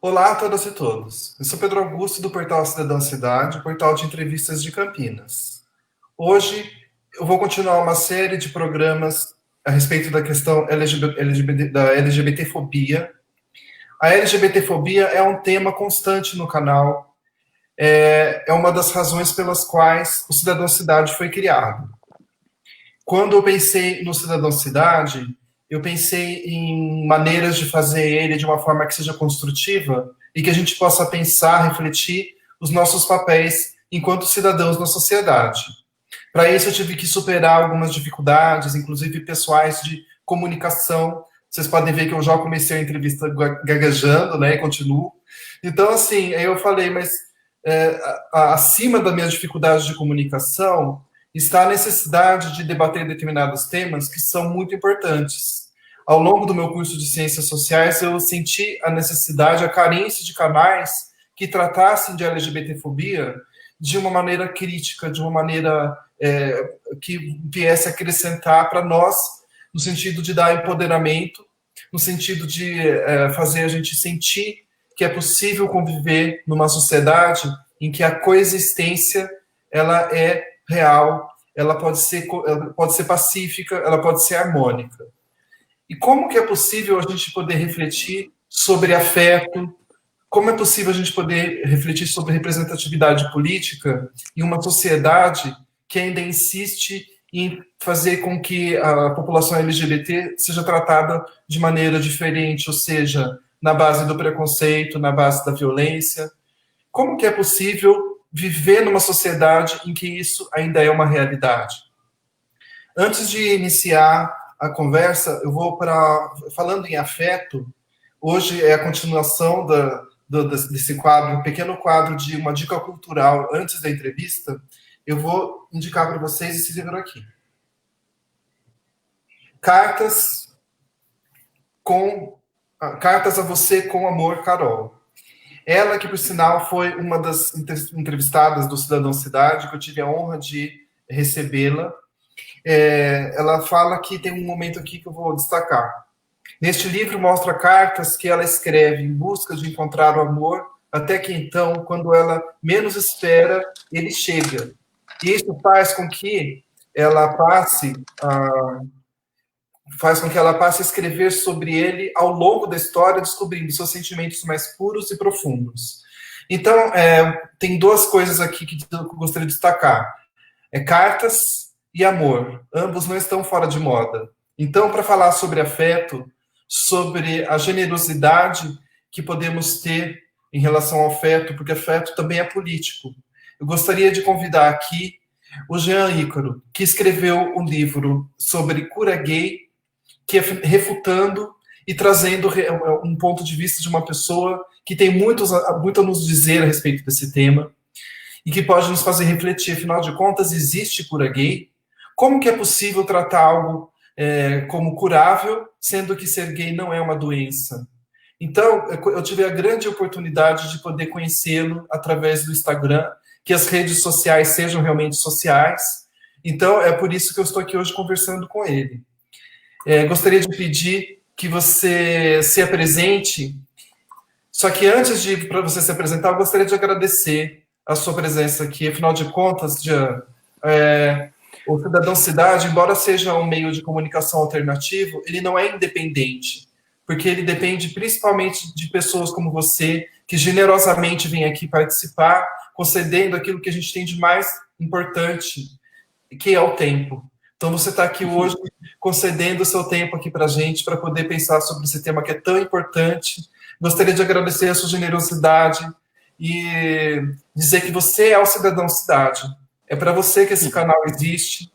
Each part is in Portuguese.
Olá a todas e todos. Eu sou Pedro Augusto do portal Cidadão Cidade, portal de entrevistas de Campinas. Hoje eu vou continuar uma série de programas a respeito da questão da LGBTfobia. A LGBTfobia é um tema constante no canal, é uma das razões pelas quais o Cidadão Cidade foi criado. Quando eu pensei no Cidadão Cidade, eu pensei em maneiras de fazer ele de uma forma que seja construtiva e que a gente possa pensar, refletir os nossos papéis enquanto cidadãos na sociedade. Para isso, eu tive que superar algumas dificuldades, inclusive pessoais de comunicação. Vocês podem ver que eu já comecei a entrevista gaguejando, né, e continuo. Então, assim, aí eu falei, mas acima das minhas dificuldades de comunicação está a necessidade de debater determinados temas que são muito importantes. Ao longo do meu curso de Ciências Sociais, eu senti a necessidade, a carência de canais que tratassem de LGBTfobia de uma maneira crítica, de uma maneira que viesse acrescentar para nós, no sentido de dar empoderamento, no sentido de fazer a gente sentir que é possível conviver numa sociedade em que a coexistência ela é real, ela pode ser pacífica, ela pode ser harmônica. E como que é possível a gente poder refletir sobre afeto? Como é possível a gente poder refletir sobre representatividade política em uma sociedade que ainda insiste em fazer com que a população LGBT seja tratada de maneira diferente, ou seja, na base do preconceito, na base da violência? Como que é possível viver numa sociedade em que isso ainda é uma realidade? Antes de iniciar a conversa, eu vou falando em afeto. Hoje é a continuação desse quadro, um pequeno quadro de uma dica cultural antes da entrevista. Eu vou indicar para vocês esse livro aqui. Cartas a você com amor, Carol. Ela, que por sinal foi uma das entrevistadas do Cidadão Cidade, que eu tive a honra de recebê-la. Ela fala que tem um momento aqui que eu vou destacar. Neste livro mostra cartas que ela escreve em busca de encontrar o amor, até que então, quando ela menos espera, ele chega. E isso faz com que ela passe a escrever sobre ele ao longo da história, descobrindo seus sentimentos mais puros e profundos. Então, tem duas coisas aqui que eu gostaria de destacar. Cartas e amor. Ambos não estão fora de moda. Então, para falar sobre afeto, sobre a generosidade que podemos ter em relação ao afeto, porque afeto também é político. Eu gostaria de convidar aqui o Jean Ícaro, que escreveu um livro sobre cura gay, que é refutando e trazendo um ponto de vista de uma pessoa que tem muito a nos dizer a respeito desse tema e que pode nos fazer refletir, afinal de contas, existe cura gay? Como que é possível tratar algo como curável, sendo que ser gay não é uma doença? Então, eu tive a grande oportunidade de poder conhecê-lo através do Instagram, que as redes sociais sejam realmente sociais. Então, é por isso que eu estou aqui hoje conversando com ele. Gostaria de pedir que você se apresente, só que antes para você se apresentar, eu gostaria de agradecer a sua presença aqui. Afinal de contas, Jean, o Cidadão Cidade, embora seja um meio de comunicação alternativo, ele não é independente, porque ele depende principalmente de pessoas como você, que generosamente vêm aqui participar, concedendo aquilo que a gente tem de mais importante, que é o tempo. Então, você está aqui hoje concedendo o seu tempo aqui para a gente, para poder pensar sobre esse tema que é tão importante. Gostaria de agradecer a sua generosidade e dizer que você é o Cidadão Cidade. É para você que esse canal existe.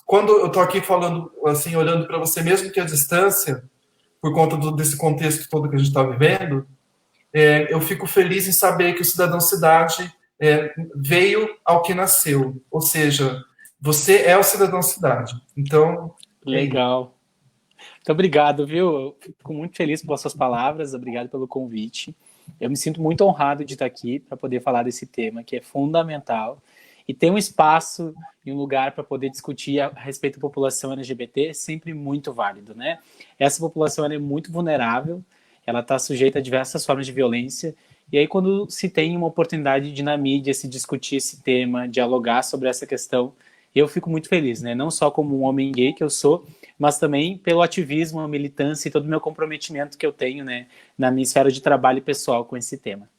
Quando eu estou aqui falando, assim, olhando para você, mesmo que à distância, por conta desse contexto todo que a gente está vivendo, eu fico feliz em saber que o Cidadão Cidade veio ao que nasceu. Ou seja, você é o Cidadão Cidade. Então, legal. Muito obrigado, viu? Eu fico muito feliz pelas suas palavras, obrigado pelo convite. Eu me sinto muito honrado de estar aqui para poder falar desse tema, que é fundamental. E ter um espaço e um lugar para poder discutir a respeito da população LGBT é sempre muito válido, né? Essa população ela é muito vulnerável, ela está sujeita a diversas formas de violência. E aí, quando se tem uma oportunidade de, na mídia, se discutir esse tema, dialogar sobre essa questão, eu fico muito feliz, né? Não só como um homem gay que eu sou, mas também pelo ativismo, a militância e todo o meu comprometimento que eu tenho, né, na minha esfera de trabalho pessoal com esse tema.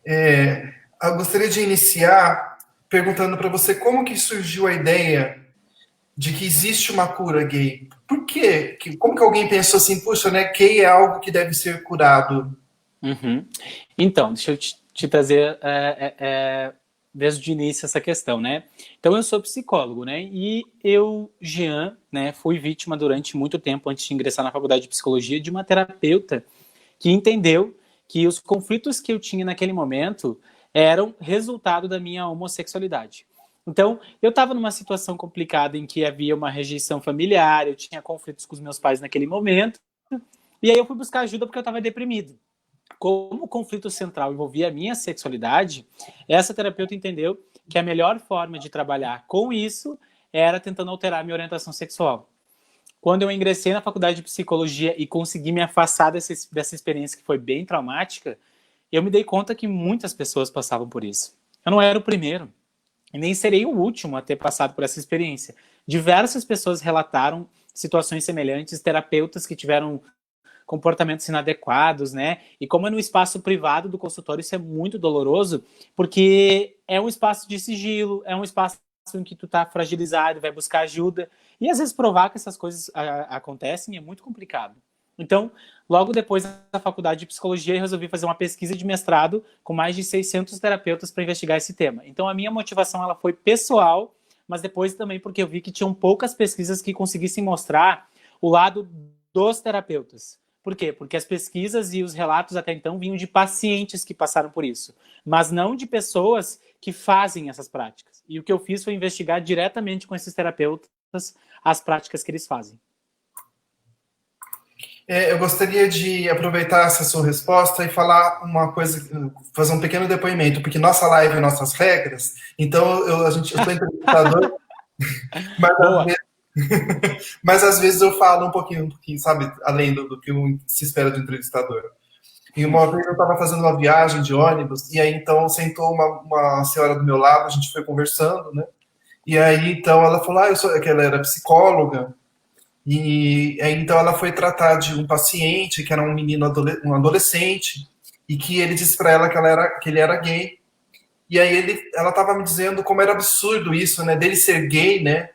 Eu gostaria de iniciar perguntando para você como que surgiu a ideia de que existe uma cura gay. Por quê? Como que alguém pensou assim, puxa, né, gay é algo que deve ser curado? Uhum. Então, deixa eu te trazer desde o início essa questão, né? Então, eu sou psicólogo, né? E eu, Jean, né, fui vítima durante muito tempo, antes de ingressar na faculdade de psicologia, de uma terapeuta que entendeu que os conflitos que eu tinha naquele momento eram resultado da minha homossexualidade. Então, eu estava numa situação complicada em que havia uma rejeição familiar, eu tinha conflitos com os meus pais naquele momento, e aí eu fui buscar ajuda porque eu estava deprimido. Como o conflito central envolvia a minha sexualidade, essa terapeuta entendeu que a melhor forma de trabalhar com isso era tentando alterar a minha orientação sexual. Quando eu ingressei na faculdade de psicologia e consegui me afastar dessa experiência que foi bem traumática, eu me dei conta que muitas pessoas passavam por isso. Eu não era o primeiro, e nem serei o último a ter passado por essa experiência. Diversas pessoas relataram situações semelhantes, terapeutas que tiveram comportamentos inadequados, né? E como é no espaço privado do consultório, isso é muito doloroso, porque é um espaço de sigilo, é um espaço em que tu tá fragilizado, vai buscar ajuda, e às vezes provar que essas coisas acontecem é muito complicado. Então, logo depois da faculdade de psicologia, eu resolvi fazer uma pesquisa de mestrado com mais de 600 terapeutas para investigar esse tema. Então, a minha motivação ela foi pessoal, mas depois também porque eu vi que tinham poucas pesquisas que conseguissem mostrar o lado dos terapeutas. Por quê? Porque as pesquisas e os relatos até então vinham de pacientes que passaram por isso, mas não de pessoas que fazem essas práticas. E o que eu fiz foi investigar diretamente com esses terapeutas as práticas que eles fazem. Eu gostaria de aproveitar essa sua resposta e falar uma coisa, fazer um pequeno depoimento, porque nossa live é nossas regras, então eu sou entrevistador, mas às Boa! vezes, mas às vezes eu falo um pouquinho, sabe, além do que se espera do entrevistador. E uma vez eu estava fazendo uma viagem de ônibus, e aí então sentou uma senhora do meu lado, a gente foi conversando, né? E aí então ela falou, que ela era psicóloga, e aí então ela foi tratar de um paciente que era um menino, um adolescente, e que ele disse para ela que ele era gay. E aí ela estava me dizendo como era absurdo isso, né? Dele ser gay, né?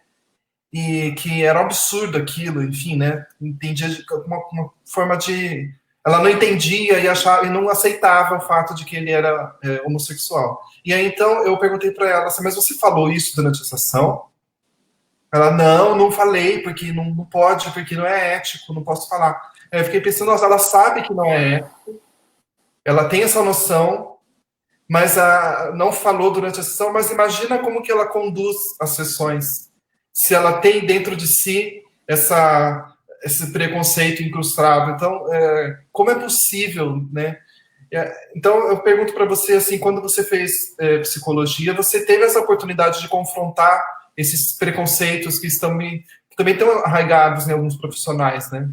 E que era um absurdo aquilo, enfim, né? Entendia uma forma de. Ela não entendia e achava e não aceitava o fato de que ele era homossexual. E aí então eu perguntei para ela assim, mas você falou isso durante a sessão? Ela, não falei, porque não pode, porque não é ético, não posso falar. Aí eu fiquei pensando, nossa, ela sabe que não é ético, ela tem essa noção, mas não falou durante a sessão, mas imagina como que ela conduz as sessões. Se ela tem dentro de si esse preconceito incrustado. Então, como é possível, né? Então, eu pergunto para você, assim, quando você fez psicologia, você teve essa oportunidade de confrontar esses preconceitos que também estão arraigados em alguns profissionais, né?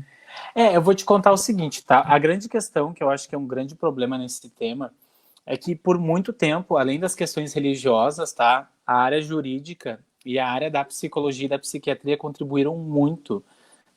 Eu vou te contar o seguinte, tá? A grande questão, que eu acho que é um grande problema nesse tema, é que por muito tempo, além das questões religiosas, tá? A área jurídica e a área da psicologia e da psiquiatria contribuíram muito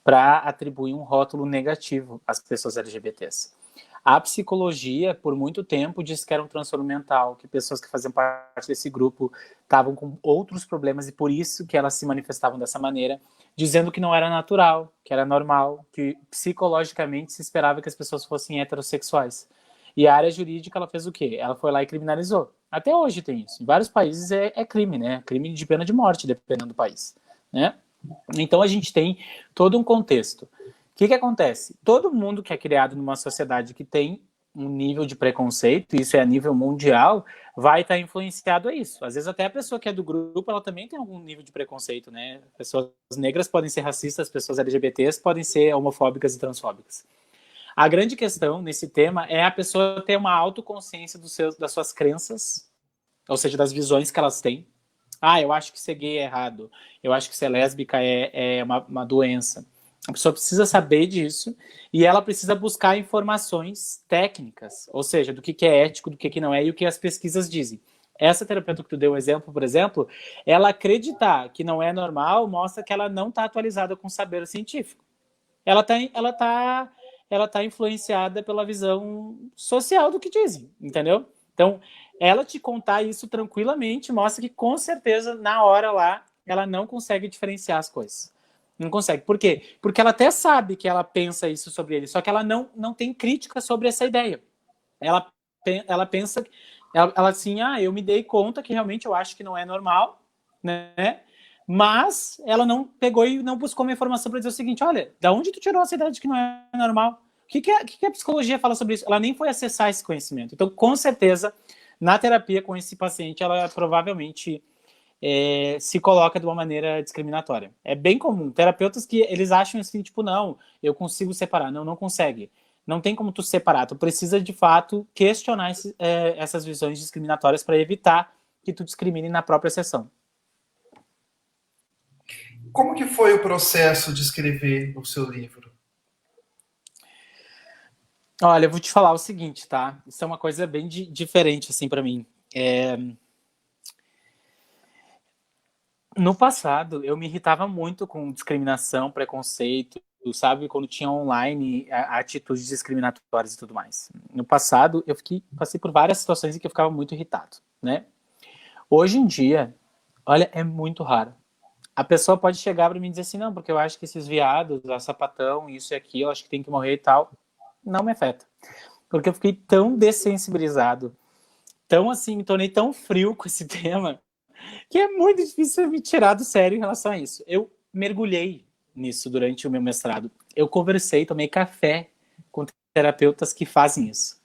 para atribuir um rótulo negativo às pessoas LGBTs. A psicologia, por muito tempo, disse que era um transtorno mental, que pessoas que faziam parte desse grupo estavam com outros problemas e por isso que elas se manifestavam dessa maneira, dizendo que não era natural, que era normal, que psicologicamente se esperava que as pessoas fossem heterossexuais. E a área jurídica, ela fez o quê? Ela foi lá e criminalizou. Até hoje tem isso. Em vários países é crime, né? Crime de pena de morte, dependendo do país, né? Então a gente tem todo um contexto. O que acontece? Todo mundo que é criado numa sociedade que tem um nível de preconceito, isso é a nível mundial, vai estar influenciado a isso. Às vezes até a pessoa que é do grupo, ela também tem algum nível de preconceito, né? Pessoas negras podem ser racistas, pessoas LGBTs podem ser homofóbicas e transfóbicas. A grande questão nesse tema é a pessoa ter uma autoconsciência das suas crenças, ou seja, das visões que elas têm. Eu acho que ser gay é errado. Eu acho que ser lésbica é uma doença. A pessoa precisa saber disso e ela precisa buscar informações técnicas, ou seja, do que é ético, do que não é e o que as pesquisas dizem. Essa terapeuta que tu deu o exemplo, por exemplo, ela acreditar que não é normal mostra que ela não está atualizada com o saber científico. Ela tá influenciada pela visão social do que dizem, entendeu? Então, ela te contar isso tranquilamente mostra que, com certeza, na hora lá, ela não consegue diferenciar as coisas. Não consegue. Por quê? Porque ela até sabe que ela pensa isso sobre ele, só que ela não tem crítica sobre essa ideia. Ela pensa, ela assim, eu me dei conta que realmente eu acho que não é normal, né? Mas ela não pegou e não buscou uma informação para dizer o seguinte: olha, da onde tu tirou essa ideia de que não é normal? O que a psicologia fala sobre isso? Ela nem foi acessar esse conhecimento. Então, com certeza, na terapia com esse paciente, ela provavelmente se coloca de uma maneira discriminatória. É bem comum. Terapeutas que eles acham assim, tipo, não, eu consigo separar. Não, não consegue. Não tem como tu separar. Tu precisa, de fato, questionar essas visões discriminatórias para evitar que tu discrimine na própria sessão. Como que foi o processo de escrever o seu livro? Olha, eu vou te falar o seguinte, tá? Isso é uma coisa bem diferente, assim, para mim. No passado, eu me irritava muito com discriminação, preconceito, sabe? Quando tinha online atitudes discriminatórias e tudo mais. No passado, passei por várias situações em que eu ficava muito irritado, né? Hoje em dia, olha, é muito raro. A pessoa pode chegar para mim e dizer assim, não, porque eu acho que esses viados, a sapatão, isso e aquilo, acho que tem que morrer e tal. Não me afeta. Porque eu fiquei tão dessensibilizado, tão assim, me tornei tão frio com esse tema, que é muito difícil me tirar do sério em relação a isso. Eu mergulhei nisso durante o meu mestrado. Eu conversei, tomei café com terapeutas que fazem isso,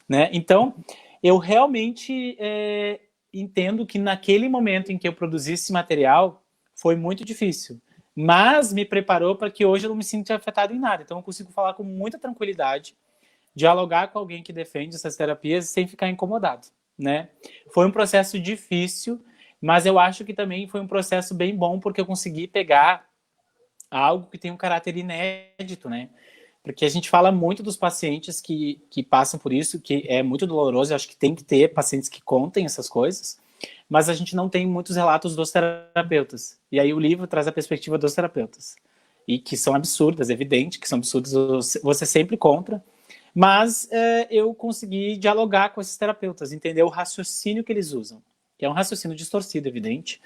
né? Então, eu realmente entendo que naquele momento em que eu produzi esse material foi muito difícil, mas me preparou para que hoje eu não me sinta afetado em nada. Então, eu consigo falar com muita tranquilidade, dialogar com alguém que defende essas terapias sem ficar incomodado, né? Foi um processo difícil, mas eu acho que também foi um processo bem bom, porque eu consegui pegar algo que tem um caráter inédito, né? Porque a gente fala muito dos pacientes que passam por isso, que é muito doloroso, eu acho que tem que ter pacientes que contem essas coisas, mas a gente não tem muitos relatos dos terapeutas. E aí o livro traz a perspectiva dos terapeutas. E que são absurdas, é evidente que são absurdas, você sempre contra, mas eu consegui dialogar com esses terapeutas, entender o raciocínio que eles usam, que é um raciocínio distorcido, evidente,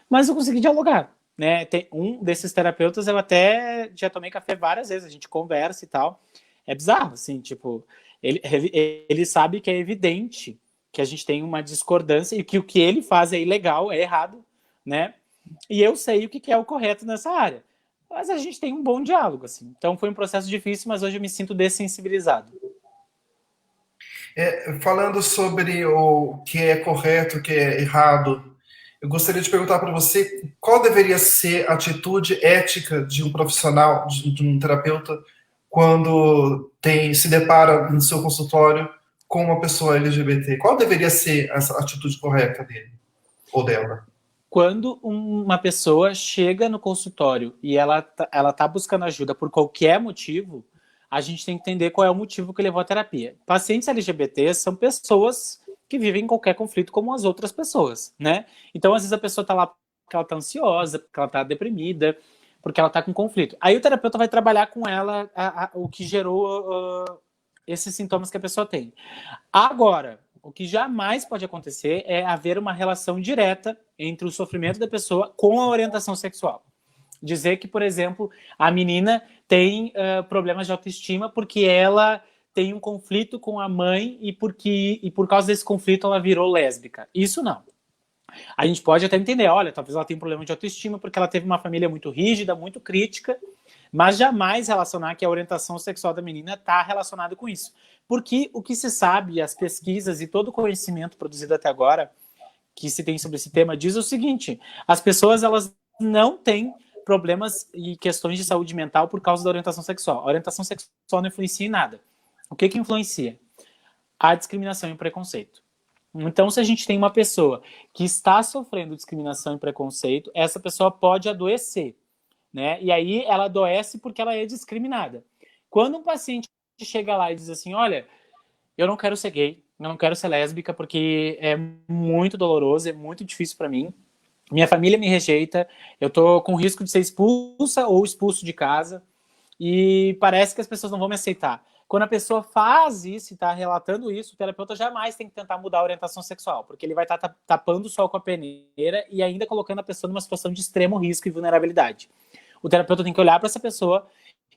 mas eu consegui dialogar. Né? Tem um desses terapeutas, eu até já tomei café várias vezes, a gente conversa e tal. É bizarro, assim, tipo, ele sabe que é evidente que a gente tem uma discordância e que o que ele faz é ilegal, é errado, né? E eu sei o que é o correto nessa área. Mas a gente tem um bom diálogo, assim. Então foi um processo difícil, mas hoje eu me sinto dessensibilizado. Falando sobre o que é correto, o que é errado, eu gostaria de perguntar para você qual deveria ser a atitude ética de um profissional, de um terapeuta, quando se depara no seu consultório com uma pessoa LGBT. Qual deveria ser essa atitude correta dele ou dela? Quando uma pessoa chega no consultório e ela tá buscando ajuda por qualquer motivo, a gente tem que entender qual é o motivo que levou à terapia. Pacientes LGBTs são pessoas que vivem qualquer conflito como as outras pessoas, né? Então, às vezes a pessoa tá lá porque ela tá ansiosa, porque ela tá deprimida, porque ela tá com conflito. Aí o terapeuta vai trabalhar com ela o que gerou esses sintomas que a pessoa tem. Agora, o que jamais pode acontecer é haver uma relação direta entre o sofrimento da pessoa com a orientação sexual. Dizer que, por exemplo, a menina tem problemas de autoestima porque ela tem um conflito com a mãe e por causa desse conflito ela virou lésbica. Isso não. A gente pode até entender, olha, talvez ela tenha um problema de autoestima porque ela teve uma família muito rígida, muito crítica, mas jamais relacionar que a orientação sexual da menina está relacionada com isso. Porque o que se sabe, as pesquisas e todo o conhecimento produzido até agora que se tem sobre esse tema diz o seguinte: as pessoas elas não têm problemas e questões de saúde mental por causa da orientação sexual. A orientação sexual não influencia em nada. O que influencia? A discriminação e o preconceito. Então, se a gente tem uma pessoa que está sofrendo discriminação e preconceito, essa pessoa pode adoecer. né? E aí ela adoece porque ela é discriminada. Quando um paciente chega lá e diz assim, olha, eu não quero ser gay, eu não quero ser lésbica porque é muito doloroso, é muito difícil para mim, minha família me rejeita, eu tô com risco de ser expulsa ou expulso de casa, e parece que as pessoas não vão me aceitar. Quando a pessoa faz isso e está relatando isso, o terapeuta jamais tem que tentar mudar a orientação sexual, porque ele vai estar tapando o sol com a peneira e ainda colocando a pessoa numa situação de extremo risco e vulnerabilidade. O terapeuta tem que olhar para essa pessoa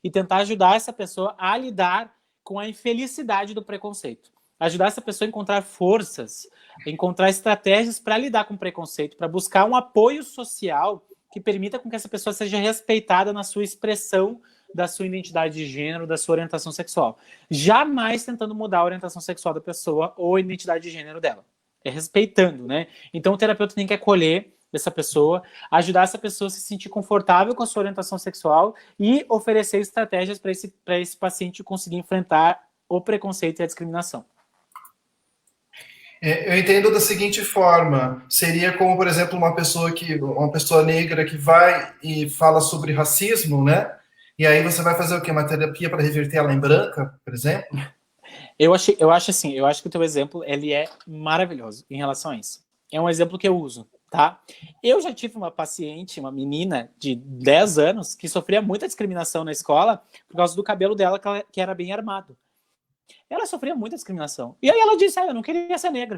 e tentar ajudar essa pessoa a lidar com a infelicidade do preconceito. Ajudar essa pessoa a encontrar forças, encontrar estratégias para lidar com o preconceito, para buscar um apoio social que permita com que essa pessoa seja respeitada na sua expressão da sua identidade de gênero, da sua orientação sexual. Jamais tentando mudar a orientação sexual da pessoa ou a identidade de gênero dela. É respeitando, né? Então o terapeuta tem que acolher essa pessoa, ajudar essa pessoa a se sentir confortável com a sua orientação sexual e oferecer estratégias para esse paciente conseguir enfrentar o preconceito e a discriminação. Eu entendo da seguinte forma: seria como, por exemplo, uma pessoa negra que vai e fala sobre racismo, né? E aí você vai fazer o quê? Uma terapia para reverter ela em branca, por exemplo? Eu acho que o teu exemplo ele é maravilhoso em relação a isso. É um exemplo que eu uso, tá? Eu já tive uma paciente, uma menina de 10 anos, que sofria muita discriminação na escola por causa do cabelo dela, que era bem armado. Ela sofria muita discriminação. E aí ela disse, eu não queria ser negra.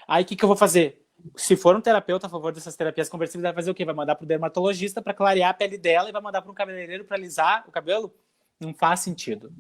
Aí o que eu vou fazer? Se for um terapeuta a favor dessas terapias conversíveis, vai fazer o quê? Vai mandar pro dermatologista para clarear a pele dela e vai mandar para um cabeleireiro para alisar o cabelo? Não faz sentido.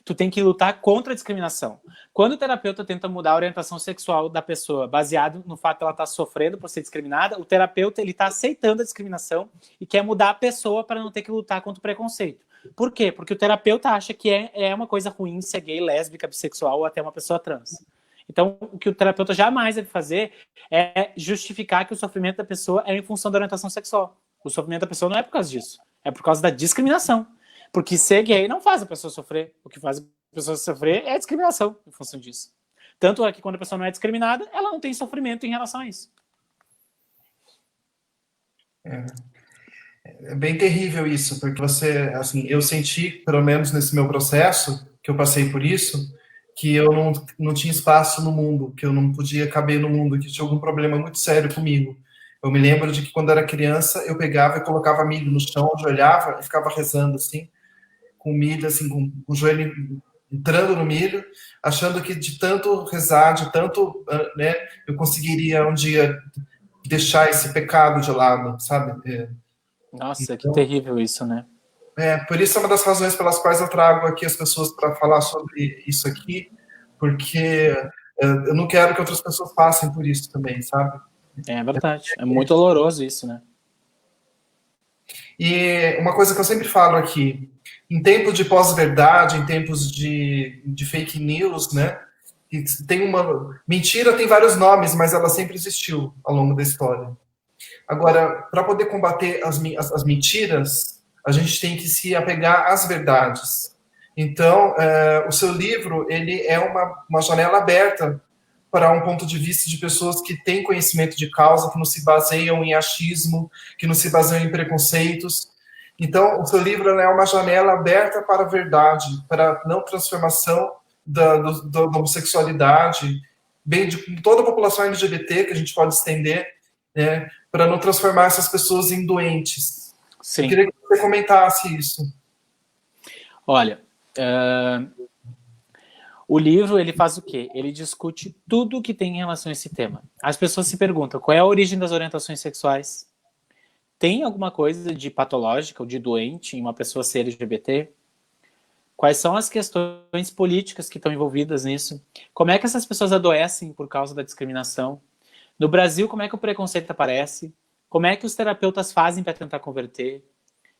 Tu tem que lutar contra a discriminação. Quando o terapeuta tenta mudar a orientação sexual da pessoa, baseado no fato de ela estar sofrendo por ser discriminada, o terapeuta ele está aceitando a discriminação e quer mudar a pessoa para não ter que lutar contra o preconceito. Por quê? Porque o terapeuta acha que é uma coisa ruim ser gay, lésbica, bissexual ou até uma pessoa trans. Então, o que o terapeuta jamais deve fazer é justificar que o sofrimento da pessoa é em função da orientação sexual. O sofrimento da pessoa não é por causa disso, é por causa da discriminação. Porque ser gay não faz a pessoa sofrer. O que faz a pessoa sofrer é a discriminação em função disso. Tanto é que quando a pessoa não é discriminada, ela não tem sofrimento em relação a isso. É bem terrível isso, porque eu senti, pelo menos nesse meu processo, que eu passei por isso, que eu não tinha espaço no mundo, que eu não podia caber no mundo, que tinha algum problema muito sério comigo. Eu me lembro de que quando era criança, eu pegava e colocava milho no chão, ajoelhava e ficava rezando assim, com milho, assim, com o joelho entrando no milho, achando que de tanto rezar, de tanto, né, eu conseguiria um dia deixar esse pecado de lado, sabe? Nossa, Então, que terrível isso, né? por isso é uma das razões pelas quais eu trago aqui as pessoas para falar sobre isso aqui, porque eu não quero que outras pessoas passem por isso também, sabe? É verdade. É muito doloroso isso, né? E uma coisa que eu sempre falo aqui, em tempos de pós-verdade, em tempos de fake news, né? Mentira tem vários nomes, mas ela sempre existiu ao longo da história. Agora, para poder combater as mentiras, a gente tem que se apegar às verdades. Então, o seu livro ele é uma janela aberta para um ponto de vista de pessoas que têm conhecimento de causa, que não se baseiam em achismo, que não se baseiam em preconceitos. Então, o seu livro é uma janela aberta para a verdade, para a não transformação da homossexualidade, bem de toda a população LGBT, que a gente pode estender, né, para não transformar essas pessoas em doentes. Sim. Eu queria que você comentasse isso. Olha, o livro, ele faz o quê? Ele discute tudo que tem em relação a esse tema. As pessoas se perguntam, qual é a origem das orientações sexuais? Tem alguma coisa de patológica ou de doente em uma pessoa ser LGBT? Quais são as questões políticas que estão envolvidas nisso? Como é que essas pessoas adoecem por causa da discriminação? No Brasil, como é que o preconceito aparece? Como é que os terapeutas fazem para tentar converter?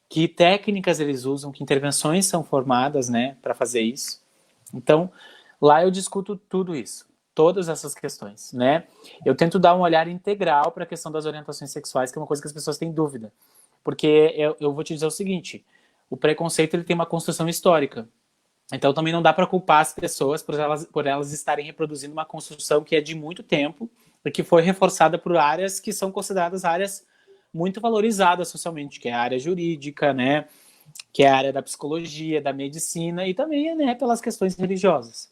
Que técnicas eles usam? Que intervenções são formadas, né, para fazer isso? Então, lá eu discuto tudo isso, todas essas questões, né? Eu tento dar um olhar integral para a questão das orientações sexuais, que é uma coisa que as pessoas têm dúvida. Porque eu vou te dizer o seguinte, o preconceito ele tem uma construção histórica. Então também não dá para culpar as pessoas por elas estarem reproduzindo uma construção que é de muito tempo e que foi reforçada por áreas que são consideradas áreas muito valorizada socialmente, que é a área jurídica, né? Que é a área da psicologia, da medicina e também, né, pelas questões religiosas.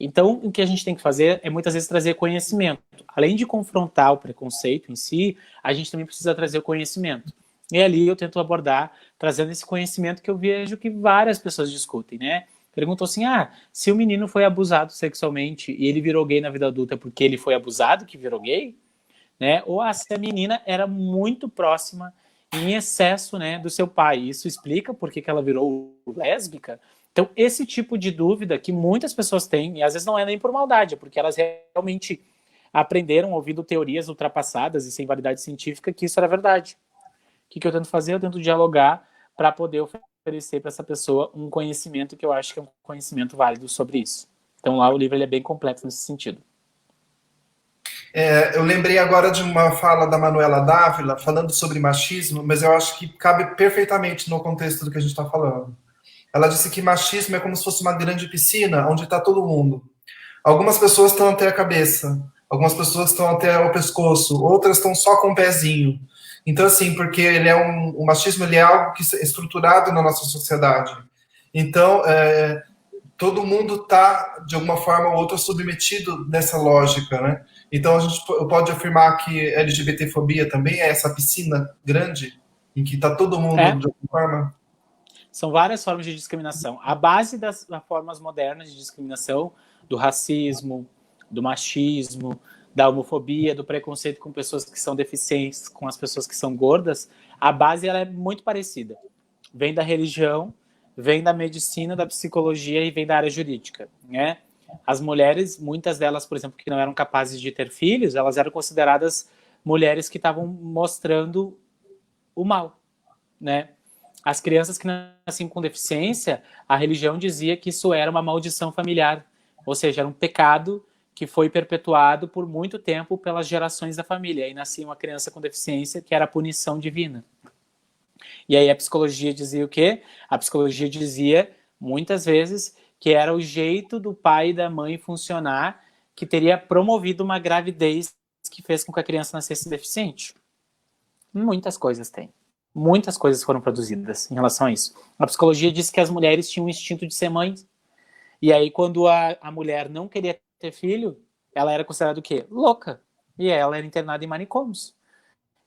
Então, o que a gente tem que fazer é muitas vezes trazer conhecimento. Além de confrontar o preconceito em si, a gente também precisa trazer o conhecimento. E ali eu tento abordar, trazendo esse conhecimento que eu vejo que várias pessoas discutem, né? Perguntam assim, se o menino foi abusado sexualmente e ele virou gay na vida adulta porque ele foi abusado que virou gay, né? Ou se a menina era muito próxima, em excesso, né, do seu pai. Isso explica por que ela virou lésbica. Então, esse tipo de dúvida que muitas pessoas têm, e às vezes não é nem por maldade, é porque elas realmente aprenderam ouvindo teorias ultrapassadas e sem validade científica que isso era verdade. O que eu tento fazer? Eu tento dialogar para poder oferecer para essa pessoa um conhecimento que eu acho que é um conhecimento válido sobre isso. Então, lá o livro ele é bem completo nesse sentido. Eu lembrei agora de uma fala da Manuela Dávila falando sobre machismo, mas eu acho que cabe perfeitamente no contexto do que a gente está falando. Ela disse que machismo é como se fosse uma grande piscina onde está todo mundo. Algumas pessoas estão até a cabeça, algumas pessoas estão até o pescoço, outras estão só com o pezinho. Então, assim, porque ele é o machismo ele é algo que é estruturado na nossa sociedade. Então, todo mundo está, de alguma forma ou outra, submetido nessa lógica, né? Então, a gente pode afirmar que LGBTfobia também é essa piscina grande em que está todo mundo, de alguma forma? São várias formas de discriminação. A base das formas modernas de discriminação, do racismo, do machismo, da homofobia, do preconceito com pessoas que são deficientes, com as pessoas que são gordas, a base ela é muito parecida. Vem da religião, vem da medicina, da psicologia e vem da área jurídica, né? As mulheres, muitas delas, por exemplo, que não eram capazes de ter filhos, elas eram consideradas mulheres que estavam mostrando o mal, né? As crianças que nasciam com deficiência, a religião dizia que isso era uma maldição familiar, ou seja, era um pecado que foi perpetuado por muito tempo pelas gerações da família. Aí nascia uma criança com deficiência que era a punição divina. E aí a psicologia dizia o quê? A psicologia dizia, muitas vezes, que era o jeito do pai e da mãe funcionar que teria promovido uma gravidez que fez com que a criança nascesse deficiente. Muitas coisas tem. Muitas coisas foram produzidas em relação a isso. A psicologia diz que as mulheres tinham um instinto de ser mães. E aí, quando a mulher não queria ter filho, ela era considerada o quê? Louca. E ela era internada em manicômios.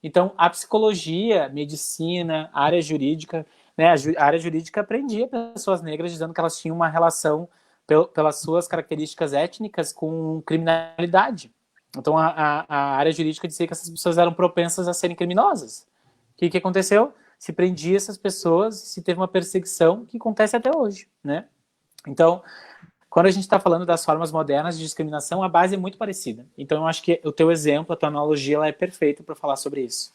Então, a psicologia, medicina, a área jurídica, né, a área jurídica prendia pessoas negras dizendo que elas tinham uma relação, pelas suas características étnicas, com criminalidade. Então, a área jurídica dizia que essas pessoas eram propensas a serem criminosas. O que aconteceu? Se prendia essas pessoas, se teve uma perseguição que acontece até hoje, né? Então, quando a gente está falando das formas modernas de discriminação, a base é muito parecida. Então, eu acho que o teu exemplo, a tua analogia, ela é perfeita para falar sobre isso.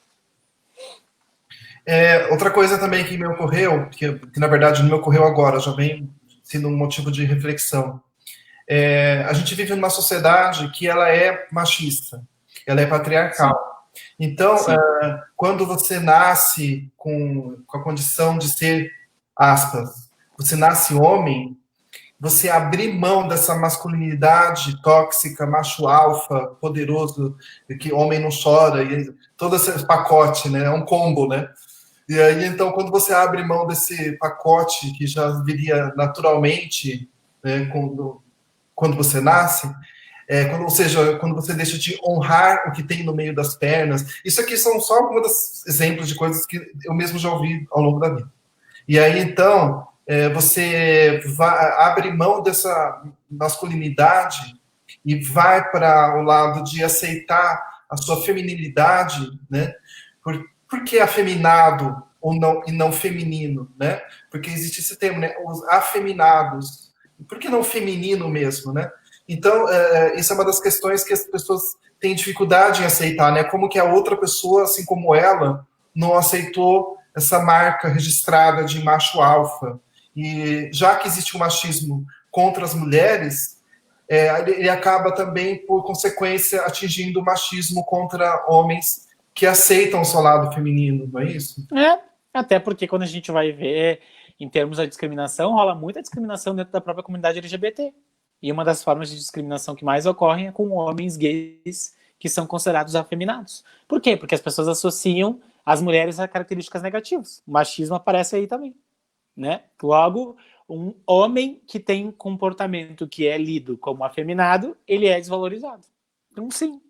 Outra coisa também que me ocorreu, que na verdade não me ocorreu agora, já vem sendo um motivo de reflexão. A gente vive numa sociedade que ela é machista, ela é patriarcal. Sim. Então, quando você nasce com a condição de ser, aspas, você nasce homem, você abrir mão dessa masculinidade tóxica, macho alfa, poderoso, que homem não chora, e todo esse pacote, né? É um combo, né? E aí, então, quando você abre mão desse pacote que já viria naturalmente, né, quando você nasce, ou seja, quando você deixa de honrar o que tem no meio das pernas. Isso aqui são só alguns dos exemplos de coisas que eu mesmo já ouvi ao longo da vida. E aí, então, você abre mão dessa masculinidade e vai para o lado de aceitar a sua feminilidade, né? Por que afeminado e não feminino, né? Porque existe esse termo, né? Os afeminados. Por que não feminino mesmo, né? Então, isso é uma das questões que as pessoas têm dificuldade em aceitar, né? Como que a outra pessoa, assim como ela, não aceitou essa marca registrada de macho alfa. E já que existe o machismo contra as mulheres, ele acaba também, por consequência, atingindo o machismo contra homens que aceitam o seu lado feminino, não é isso? Até porque quando a gente vai ver, em termos da discriminação, rola muita discriminação dentro da própria comunidade LGBT. E uma das formas de discriminação que mais ocorrem é com homens gays que são considerados afeminados. Por quê? Porque as pessoas associam as mulheres são características negativas. O machismo aparece aí também, né? Logo, um homem que tem um comportamento que é lido como afeminado, ele é desvalorizado. Então, sim,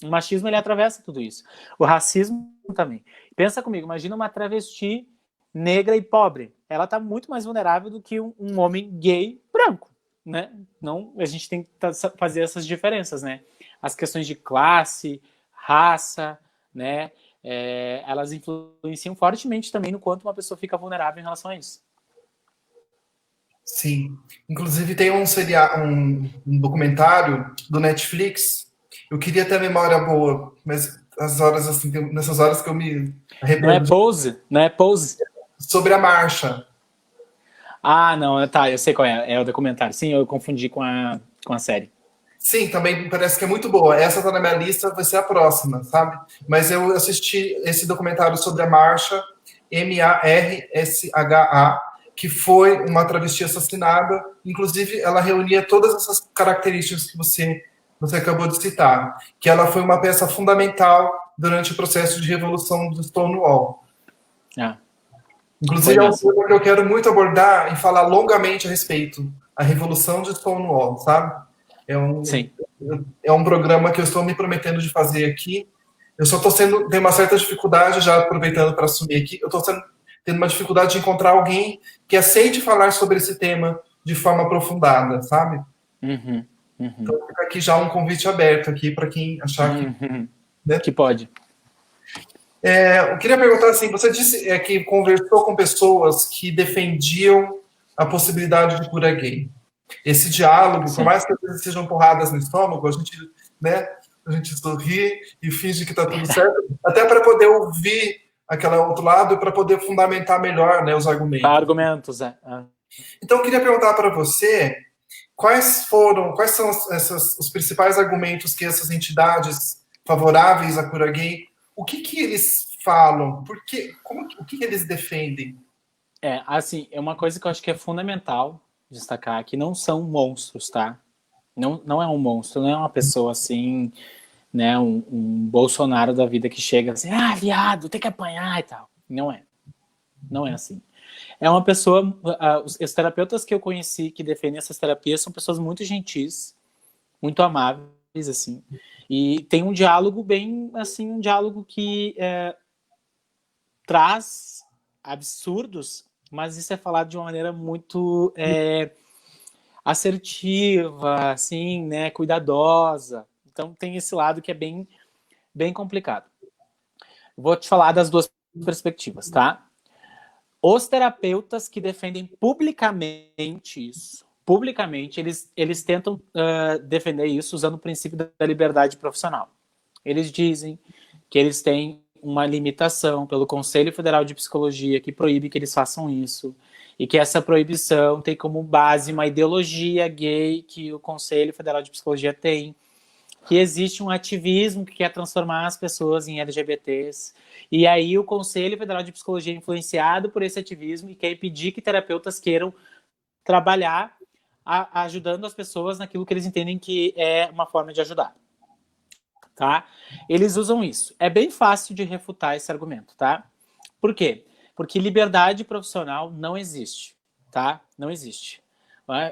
o machismo ele atravessa tudo isso. O racismo também. Pensa comigo, imagina uma travesti negra e pobre. Ela está muito mais vulnerável do que um homem gay branco, né? Não, a gente tem que fazer essas diferenças, né? As questões de classe, raça, né? Elas influenciam fortemente também no quanto uma pessoa fica vulnerável em relação a isso. Sim. Inclusive tem um documentário do Netflix. Eu queria ter a memória boa, mas as horas assim, nessas horas que eu me Não é arrependo Pose? Não é Pose? sobre a marcha. Ah, não, tá, eu sei qual é. É o documentário. Sim, eu confundi com a série. Sim, também parece que é muito boa. Essa tá na minha lista, vai ser a próxima, sabe? Mas eu assisti esse documentário sobre a marcha MARSHA, que foi uma travesti assassinada. Inclusive, ela reunia todas essas características que você acabou de citar, que ela foi uma peça fundamental durante o processo de revolução do Stonewall. Ah, Inclusive, é um tema que eu quero muito abordar e falar longamente a respeito, a revolução de Stonewall, sabe? sim. É um programa que eu estou me prometendo de fazer aqui. Eu só estou tenho uma certa dificuldade, já aproveitando para assumir aqui, eu estou tendo uma dificuldade de encontrar alguém que aceite falar sobre esse tema de forma aprofundada, sabe? Uhum. Então fica aqui já um convite aberto aqui para quem achar que... Né? Que pode. Eu queria perguntar assim, você disse que conversou com pessoas que defendiam a possibilidade de cura gay. Esse diálogo, sim, por mais que às vezes sejam porradas no estômago, a gente sorri e finge que está tudo certo, até para poder ouvir aquele outro lado e para poder fundamentar melhor, né, os argumentos. Argumentos, Então, eu queria perguntar para você quais são os principais argumentos que essas entidades favoráveis à cura gay, o que eles falam? O que eles defendem? Assim, é uma coisa que eu acho que é fundamental destacar, que não são monstros, tá? Não é um monstro, não é uma pessoa assim, né, um Bolsonaro da vida que chega assim, viado, tem que apanhar e tal. Não é assim. É uma pessoa, os terapeutas que eu conheci que defendem essas terapias são pessoas muito gentis, muito amáveis, assim, e tem um diálogo bem, assim, um diálogo que traz absurdos, mas isso é falado de uma maneira muito assertiva, assim, né, cuidadosa. Então tem esse lado que é bem, bem complicado. Vou te falar das duas perspectivas, tá? Os terapeutas que defendem publicamente isso, eles tentam defender isso usando o princípio da liberdade profissional. Eles dizem que eles têm uma limitação pelo Conselho Federal de Psicologia que proíbe que eles façam isso, e que essa proibição tem como base uma ideologia gay que o Conselho Federal de Psicologia tem, que existe um ativismo que quer transformar as pessoas em LGBTs, e aí o Conselho Federal de Psicologia é influenciado por esse ativismo e quer impedir que terapeutas queiram trabalhar ajudando as pessoas naquilo que eles entendem que é uma forma de ajudar. Tá? Eles usam isso. É bem fácil de refutar esse argumento, tá? Por quê? Porque liberdade profissional não existe, tá? Não existe.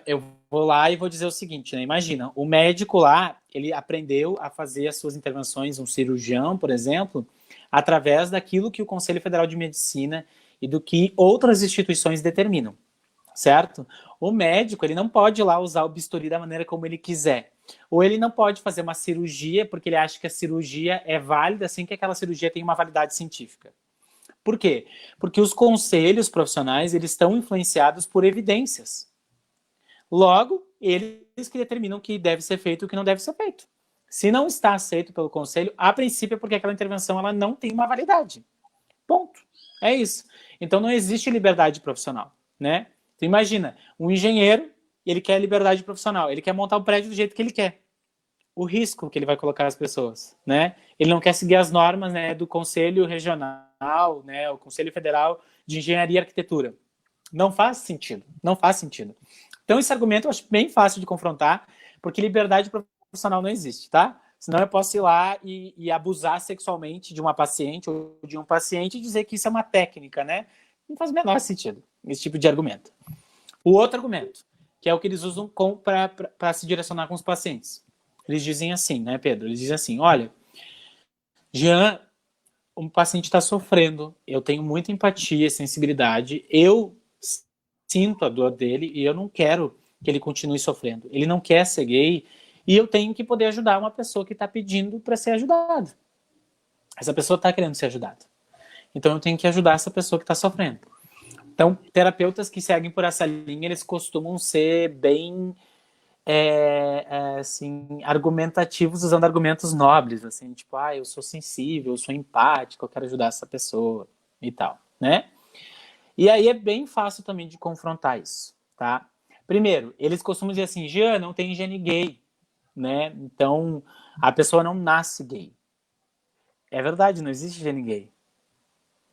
Eu vou lá e vou dizer o seguinte, né? Imagina, o médico lá, ele aprendeu a fazer as suas intervenções, um cirurgião, por exemplo, através daquilo que o Conselho Federal de Medicina e do que outras instituições determinam, certo? O médico, ele não pode ir lá usar o bisturi da maneira como ele quiser. Ou ele não pode fazer uma cirurgia porque ele acha que a cirurgia é válida assim que aquela cirurgia tem uma validade científica. Por quê? Porque os conselhos profissionais, eles estão influenciados por evidências. Logo, eles que determinam o que deve ser feito e o que não deve ser feito. Se não está aceito pelo conselho, a princípio é porque aquela intervenção ela não tem uma validade. Ponto. É isso. Então não existe liberdade profissional, né? Então, imagina, um engenheiro, ele quer liberdade profissional, ele quer montar o prédio do jeito que ele quer. O risco que ele vai colocar as pessoas, né? Ele não quer seguir as normas, né, do Conselho Regional, né, o Conselho Federal de Engenharia e Arquitetura. Não faz sentido, não faz sentido. Então esse argumento eu acho bem fácil de confrontar, porque liberdade profissional não existe, tá? Senão eu posso ir lá e abusar sexualmente de uma paciente ou de um paciente e dizer que isso é uma técnica, né? Não faz o menor sentido esse tipo de argumento. O outro argumento, que é o que eles usam para se direcionar com os pacientes. Eles dizem assim, né, Pedro? Eles dizem assim, olha, Jean, um paciente está sofrendo, eu tenho muita empatia e sensibilidade, eu sinto a dor dele e eu não quero que ele continue sofrendo. Ele não quer ser gay e eu tenho que poder ajudar uma pessoa que está pedindo para ser ajudada. Essa pessoa está querendo ser ajudada. Então eu tenho que ajudar essa pessoa que está sofrendo. Então, terapeutas que seguem por essa linha, eles costumam ser bem assim, argumentativos, usando argumentos nobres, assim, tipo, eu sou sensível, eu sou empático, eu quero ajudar essa pessoa e tal, né? E aí é bem fácil também de confrontar isso, tá? Primeiro, eles costumam dizer assim, Jean, não tem gene gay, né? Então, a pessoa não nasce gay. É verdade, não existe gene gay.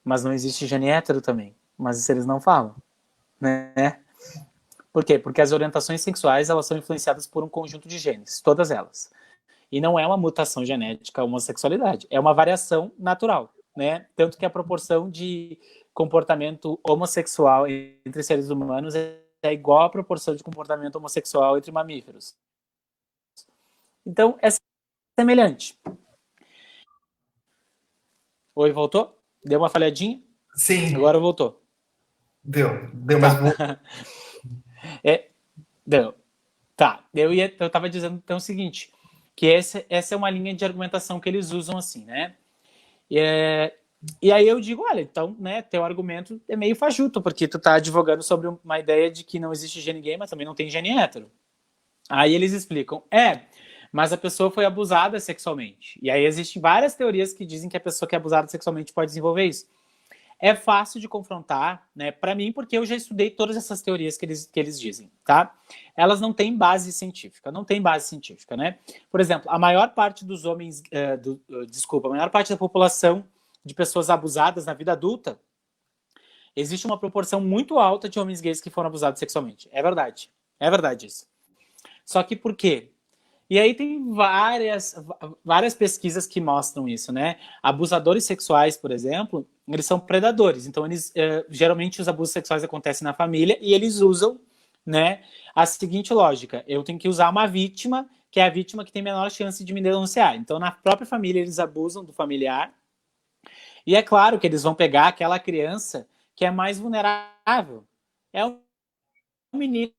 Mas não existe gene hétero também. Mas isso eles não falam, né? Por quê? Porque as orientações sexuais, elas são influenciadas por um conjunto de genes, todas elas. E não é uma mutação genética a homossexualidade, é uma variação natural, né? Tanto que a proporção de comportamento homossexual entre seres humanos é igual à proporção de comportamento homossexual entre mamíferos. Então, é semelhante. Oi, voltou? Deu uma falhadinha? Sim. Agora voltou. Deu, mas... Deu. Tá, eu tava dizendo então o seguinte, que essa é uma linha de argumentação que eles usam assim, né? E aí eu digo, olha, então, né, teu argumento é meio fajuto, porque tu tá advogando sobre uma ideia de que não existe gene gay, mas também não tem gene hétero. Aí eles explicam, mas a pessoa foi abusada sexualmente. E aí existem várias teorias que dizem que a pessoa que é abusada sexualmente pode desenvolver isso. É fácil de confrontar, né, para mim, porque eu já estudei todas essas teorias que eles dizem, tá? Elas não têm base científica, né? Por exemplo, a maior parte dos homens, a maior parte da população de pessoas abusadas na vida adulta, existe uma proporção muito alta de homens gays que foram abusados sexualmente. É verdade isso. Só que por quê? E aí tem várias pesquisas que mostram isso, né? Abusadores sexuais, por exemplo, eles são predadores. Então, geralmente os abusos sexuais acontecem na família e eles usam, né, a seguinte lógica. Eu tenho que usar uma vítima, que é a vítima que tem menor chance de me denunciar. Então, na própria família, eles abusam do familiar. E é claro que eles vão pegar aquela criança que é mais vulnerável. É um menino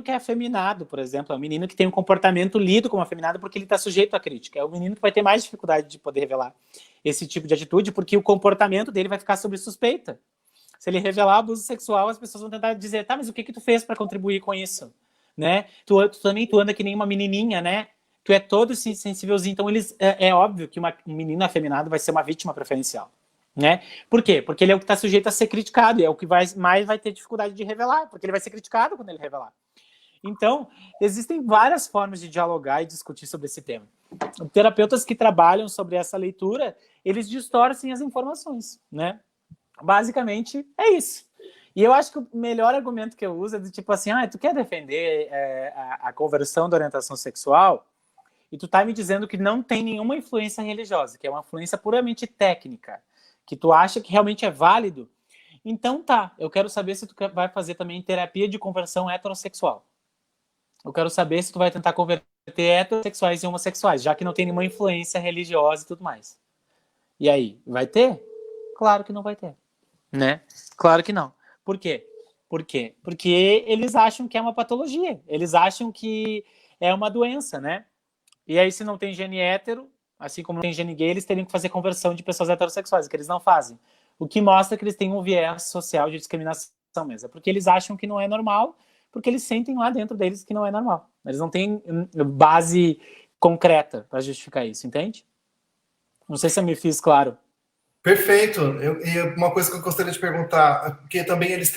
que é afeminado, por exemplo, é um menino que tem um comportamento lido como afeminado porque ele está sujeito à crítica. É o menino que vai ter mais dificuldade de poder revelar esse tipo de atitude porque o comportamento dele vai ficar sob suspeita. Se ele revelar abuso sexual, as pessoas vão tentar dizer, tá, mas o que tu fez para contribuir com isso? Né? Tu anda que nem uma menininha, né? Tu é todo sensívelzinho. Então, é óbvio que um menino afeminado vai ser uma vítima preferencial. Né? Por quê? Porque ele é o que está sujeito a ser criticado e é o que mais vai ter dificuldade de revelar, porque ele vai ser criticado quando ele revelar. Então, existem várias formas de dialogar e discutir sobre esse tema. Terapeutas que trabalham sobre essa leitura, eles distorcem as informações, né? Basicamente, é isso. E eu acho que o melhor argumento que eu uso é do tipo assim, tu quer defender a conversão da orientação sexual e tu tá me dizendo que não tem nenhuma influência religiosa, que é uma influência puramente técnica, que tu acha que realmente é válido, então tá, eu quero saber se tu vai fazer também terapia de conversão heterossexual. Eu quero saber se tu vai tentar converter heterossexuais em homossexuais, já que não tem nenhuma influência religiosa e tudo mais. E aí, vai ter? Claro que não vai ter. Né? Claro que não. Por quê? Porque eles acham que é uma patologia. Eles acham que é uma doença, né? E aí, se não tem gene hétero, assim como não tem gene gay, eles teriam que fazer conversão de pessoas heterossexuais, que eles não fazem. O que mostra que eles têm um viés social de discriminação mesmo. Porque eles acham que não é normal, porque eles sentem lá dentro deles que não é normal. Eles não têm base concreta para justificar isso, entende? Não sei se eu me fiz claro. Perfeito. E uma coisa que eu gostaria de perguntar, porque também eles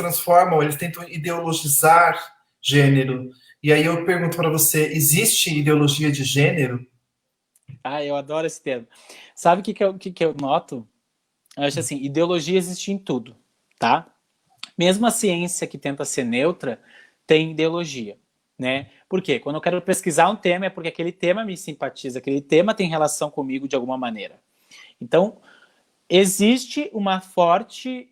tentam ideologizar gênero. E aí eu pergunto para você, existe ideologia de gênero? Eu adoro esse termo. Sabe o que eu noto? Eu acho assim, ideologia existe em tudo, tá? Mesmo a ciência que tenta ser neutra tem ideologia. né? Por quê? Quando eu quero pesquisar um tema é porque aquele tema me simpatiza, aquele tema tem relação comigo de alguma maneira. Então, existe uma forte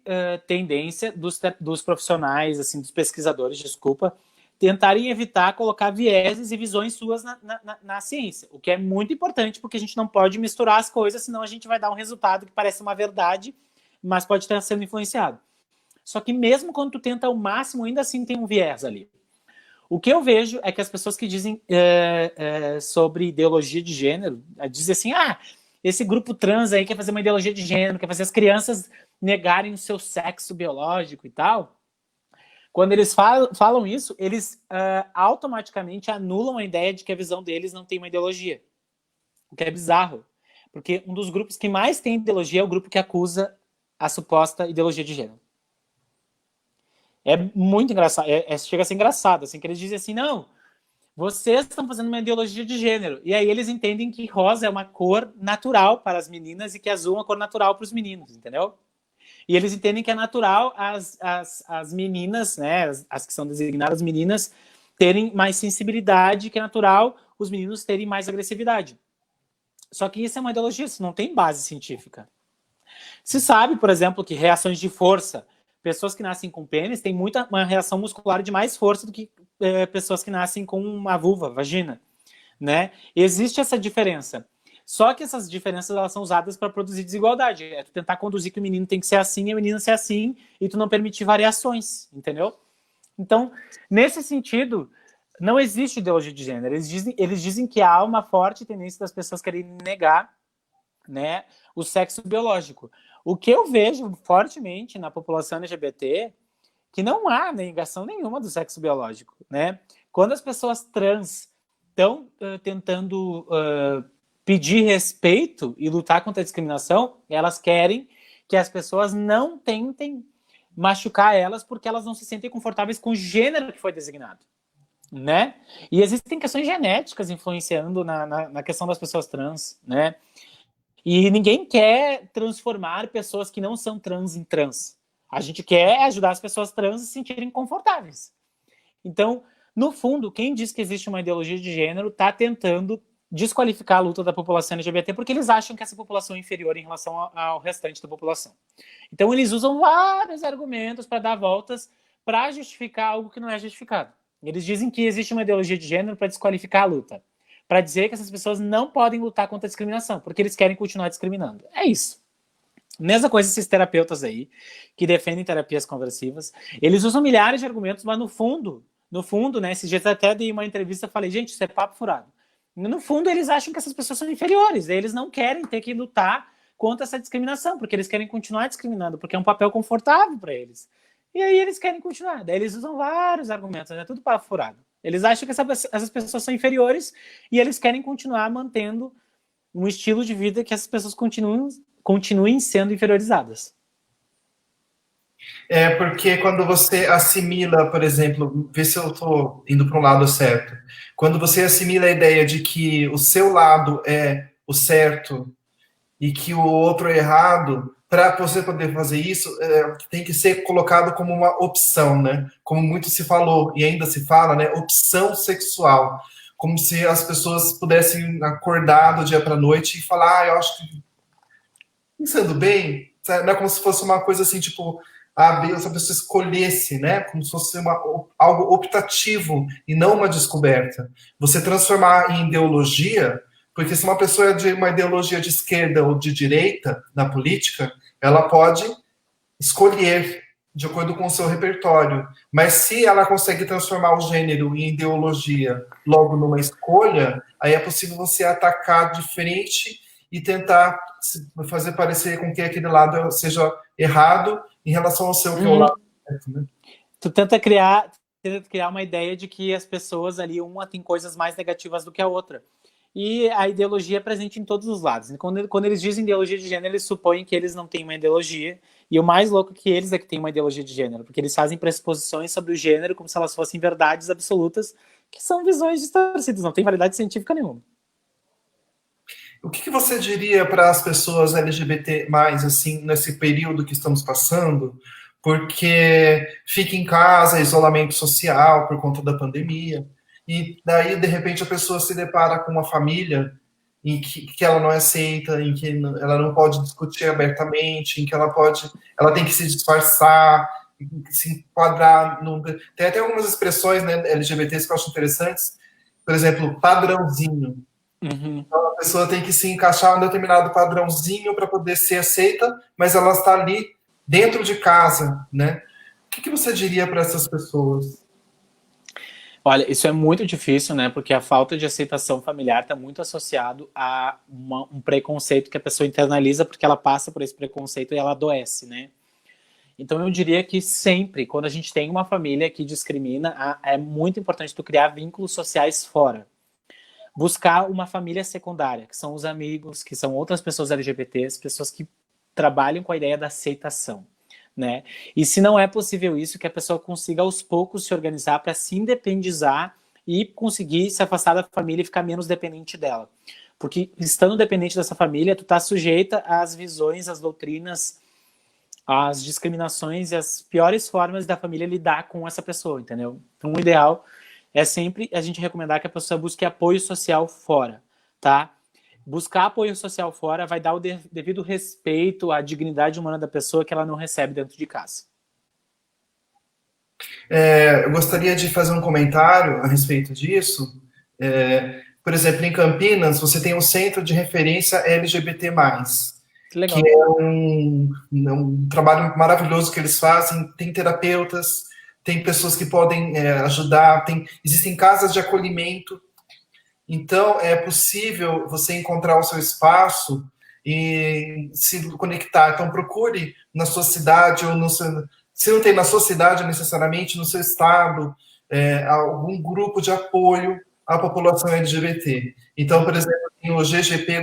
tendência dos profissionais, assim, dos pesquisadores, desculpa, tentarem evitar colocar vieses e visões suas na ciência, o que é muito importante, porque a gente não pode misturar as coisas, senão a gente vai dar um resultado que parece uma verdade, mas pode estar sendo influenciado. Só que mesmo quando tu tenta ao máximo, ainda assim tem um viés ali. O que eu vejo é que as pessoas que dizem sobre ideologia de gênero, dizem assim, esse grupo trans aí quer fazer uma ideologia de gênero, quer fazer as crianças negarem o seu sexo biológico e tal. Quando eles falam isso, eles automaticamente anulam a ideia de que a visão deles não tem uma ideologia. O que é bizarro. Porque um dos grupos que mais tem ideologia é o grupo que acusa a suposta ideologia de gênero. É muito engraçado, chega a ser engraçado, assim, que eles dizem assim, não, vocês estão fazendo uma ideologia de gênero. E aí eles entendem que rosa é uma cor natural para as meninas e que azul é uma cor natural para os meninos, entendeu? E eles entendem que é natural as meninas, né, as que são designadas meninas, terem mais sensibilidade, que é natural os meninos terem mais agressividade. Só que isso é uma ideologia, isso não tem base científica. Se sabe, por exemplo, que reações de força, pessoas que nascem com pênis têm uma reação muscular de mais força do que pessoas que nascem com uma vulva, vagina, né? Existe essa diferença. Só que essas diferenças elas são usadas para produzir desigualdade. É tu tentar conduzir que o menino tem que ser assim e a menina ser assim e tu não permitir variações, entendeu? Então, nesse sentido, não existe ideologia de gênero. Eles dizem que há uma forte tendência das pessoas quererem negar, né, o sexo biológico. O que eu vejo fortemente na população LGBT, que não há negação nenhuma do sexo biológico, né? Quando as pessoas trans estão tentando pedir respeito e lutar contra a discriminação, elas querem que as pessoas não tentem machucar elas porque elas não se sentem confortáveis com o gênero que foi designado, né? E existem questões genéticas influenciando na questão das pessoas trans, né? E ninguém quer transformar pessoas que não são trans em trans. A gente quer ajudar as pessoas trans a se sentirem confortáveis. Então, no fundo, quem diz que existe uma ideologia de gênero está tentando desqualificar a luta da população LGBT porque eles acham que essa população é inferior em relação ao restante da população. Então, eles usam vários argumentos para dar voltas para justificar algo que não é justificado. Eles dizem que existe uma ideologia de gênero para desqualificar a luta, para dizer que essas pessoas não podem lutar contra a discriminação, porque eles querem continuar discriminando. É isso. Mesma coisa esses terapeutas aí, que defendem terapias conversivas, eles usam milhares de argumentos, mas no fundo, né, esses dias até dei uma entrevista e falei, gente, isso é papo furado. No fundo, eles acham que essas pessoas são inferiores, eles não querem ter que lutar contra essa discriminação, porque eles querem continuar discriminando, porque é um papel confortável para eles. E aí eles querem continuar. Daí eles usam vários argumentos, é tudo papo furado. Eles acham que essas pessoas são inferiores e eles querem continuar mantendo um estilo de vida que essas pessoas continuem sendo inferiorizadas. É porque quando você assimila, por exemplo, vê se eu estou indo para um lado certo. Quando você assimila a ideia de que o seu lado é o certo e que o outro é errado, para você poder fazer isso, tem que ser colocado como uma opção, né? Como muito se falou e ainda se fala, né? Opção sexual. Como se as pessoas pudessem acordar do dia para a noite e falar, eu acho que pensando bem, não é como se fosse uma coisa assim, tipo, essa pessoa escolhesse, né? Como se fosse algo optativo e não uma descoberta. Você transformar em ideologia, porque se uma pessoa é de uma ideologia de esquerda ou de direita na política, ela pode escolher de acordo com o seu repertório. Mas se ela consegue transformar o gênero em ideologia logo numa escolha, aí é possível você atacar de frente e tentar fazer parecer com que aquele lado seja errado em relação ao seu, que é o lado certo, né? Tu tenta criar uma ideia de que as pessoas ali, uma tem coisas mais negativas do que a outra. E a ideologia é presente em todos os lados. Quando eles dizem ideologia de gênero, eles supõem que eles não têm uma ideologia. E o mais louco que eles é que têm uma ideologia de gênero, porque eles fazem pressuposições sobre o gênero como se elas fossem verdades absolutas, que são visões distorcidas, não tem validade científica nenhuma. O que você diria para as pessoas LGBT+, assim, nesse período que estamos passando? Porque fica em casa, isolamento social por conta da pandemia. e daí, de repente, a pessoa se depara com uma família em que ela não é aceita, em que ela não pode discutir abertamente, em que ela tem que se disfarçar, se enquadrar. Tem até algumas expressões, né, LGBTs que eu acho interessantes, por exemplo, padrãozinho. Uhum. Então, a pessoa tem que se encaixar em um determinado padrãozinho para poder ser aceita, mas ela está ali dentro de casa, né? O que você diria para essas pessoas? Olha, isso é muito difícil, né? Porque a falta de aceitação familiar está muito associado a um preconceito que a pessoa internaliza porque ela passa por esse preconceito e ela adoece, né? Então eu diria que sempre, quando a gente tem uma família que discrimina, é muito importante tu criar vínculos sociais fora. Buscar uma família secundária, que são os amigos, que são outras pessoas LGBTs, pessoas que trabalham com a ideia da aceitação, né? E se não é possível isso, que a pessoa consiga aos poucos se organizar para se independizar e conseguir se afastar da família e ficar menos dependente dela. Porque estando dependente dessa família, tu tá sujeita às visões, às doutrinas, às discriminações e às piores formas da família lidar com essa pessoa, entendeu? Então o ideal é sempre a gente recomendar que a pessoa busque apoio social fora, tá? Buscar apoio social fora vai dar o devido respeito à dignidade humana da pessoa que ela não recebe dentro de casa. Eu gostaria de fazer um comentário a respeito disso. Por exemplo, em Campinas, você tem um centro de referência LGBT+, Que que legal. é um trabalho maravilhoso que eles fazem. Tem terapeutas, tem pessoas que podem ajudar, existem casas de acolhimento. Então, é possível você encontrar o seu espaço e se conectar. Então, procure na sua cidade ou no seu, se não tem na sua cidade necessariamente, no seu estado, algum grupo de apoio à população LGBT. Então, por exemplo, tem o GGP,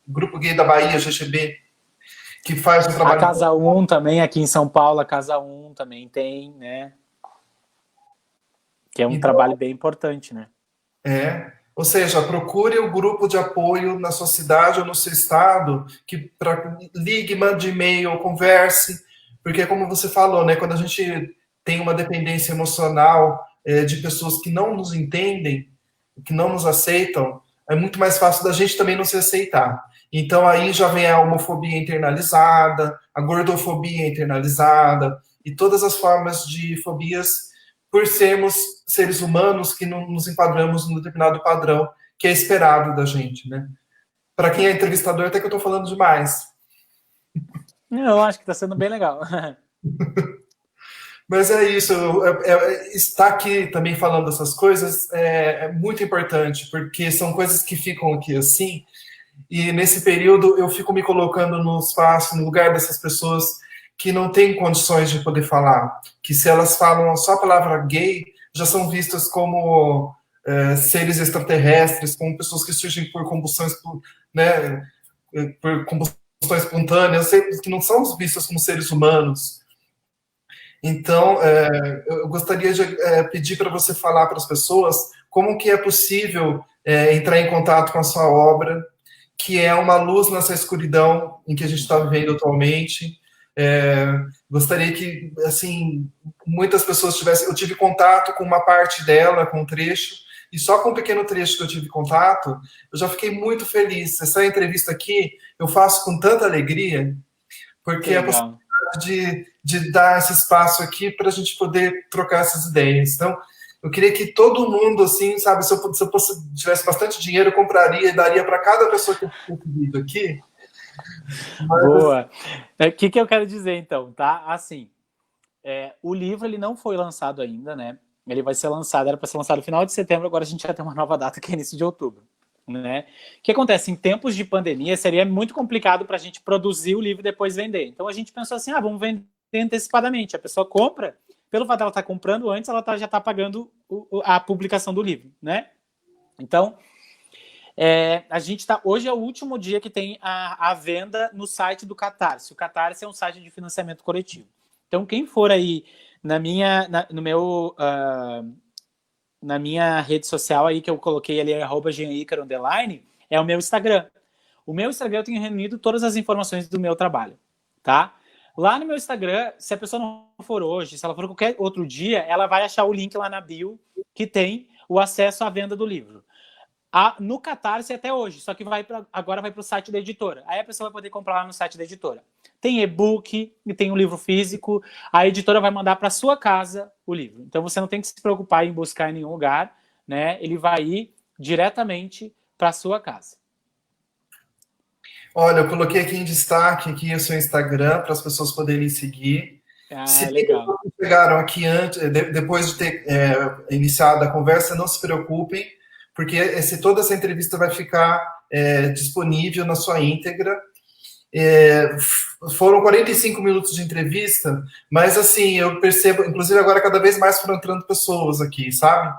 Grupo Gay da Bahia, GGB, que faz um A trabalho. Casa 1 também, aqui em São Paulo, a Casa 1 também tem, né? Que é um Então, trabalho bem importante, né? ou seja, procure o grupo de apoio na sua cidade ou no seu estado, que ligue, mande e-mail, converse, porque como você falou, né, quando a gente tem uma dependência emocional de pessoas que não nos entendem, que não nos aceitam, é muito mais fácil da gente também não se aceitar. Então aí já vem a homofobia internalizada, a gordofobia internalizada e todas as formas de fobias por sermos seres humanos que não nos enquadramos num determinado padrão que é esperado da gente, né? Para quem é entrevistador, até que eu estou falando demais. Eu acho que está sendo bem legal. Mas é isso, estar aqui também falando essas coisas é muito importante, porque são coisas que ficam aqui assim, e nesse período eu fico me colocando no espaço, no lugar dessas pessoas que não têm condições de poder falar, que se elas falam só a palavra gay, já são vistas como seres extraterrestres, como pessoas que surgem por combustões, né, por combustões espontâneas, que não são vistas como seres humanos. Então, eu gostaria de pedir para você falar para as pessoas como que é possível entrar em contato com a sua obra, que é uma luz nessa escuridão em que a gente está vivendo atualmente. Gostaria que, assim, muitas pessoas tivessem... Eu tive contato com uma parte dela, com um trecho, e só com um pequeno trecho que eu tive contato, eu já fiquei muito feliz. Essa entrevista aqui eu faço com tanta alegria, porque é a possibilidade de dar esse espaço aqui para a gente poder trocar essas ideias. Então, eu queria que todo mundo, assim, sabe, se eu tivesse bastante dinheiro, eu compraria e daria para cada pessoa que eu vídeo aqui. Mas... Boa. O que eu quero dizer, então, tá? Assim, o livro ele não foi lançado ainda, né? Ele vai ser lançado, era para ser lançado no final de setembro, agora a gente já tem uma nova data que é início de outubro. Né? O que acontece? Em tempos de pandemia seria muito complicado para a gente produzir o livro e depois vender. Então a gente pensou assim: vamos vender antecipadamente. A pessoa compra, pelo fato dela estar comprando antes, ela já está pagando a publicação do livro, né? Então, a gente está. Hoje é o último dia que tem a venda no site do Catarse. O Catarse é um site de financiamento coletivo. Então, quem for aí na minha rede social aí, que eu coloquei ali, @jeanicaro_, é o meu Instagram. O meu Instagram eu tenho reunido todas as informações do meu trabalho, tá? Lá no meu Instagram, se a pessoa não for hoje, se ela for qualquer outro dia, ela vai achar o link lá na bio, que tem o acesso à venda do livro. No Catarse até hoje, só que agora vai para o site da editora. Aí a pessoa vai poder comprar lá no site da editora. Tem e-book, tem um livro físico, a editora vai mandar para sua casa o livro. Então você não tem que se preocupar em buscar em nenhum lugar, né? Ele vai ir diretamente para a sua casa. Olha, eu coloquei aqui em destaque aqui o seu Instagram para as pessoas poderem seguir. Se Legal. chegaram aqui antes, depois de ter iniciado a conversa, não se preocupem, porque toda essa entrevista vai ficar disponível na sua íntegra. Foram 45 minutos de entrevista, mas assim, eu percebo, inclusive agora cada vez mais foram entrando pessoas aqui, sabe?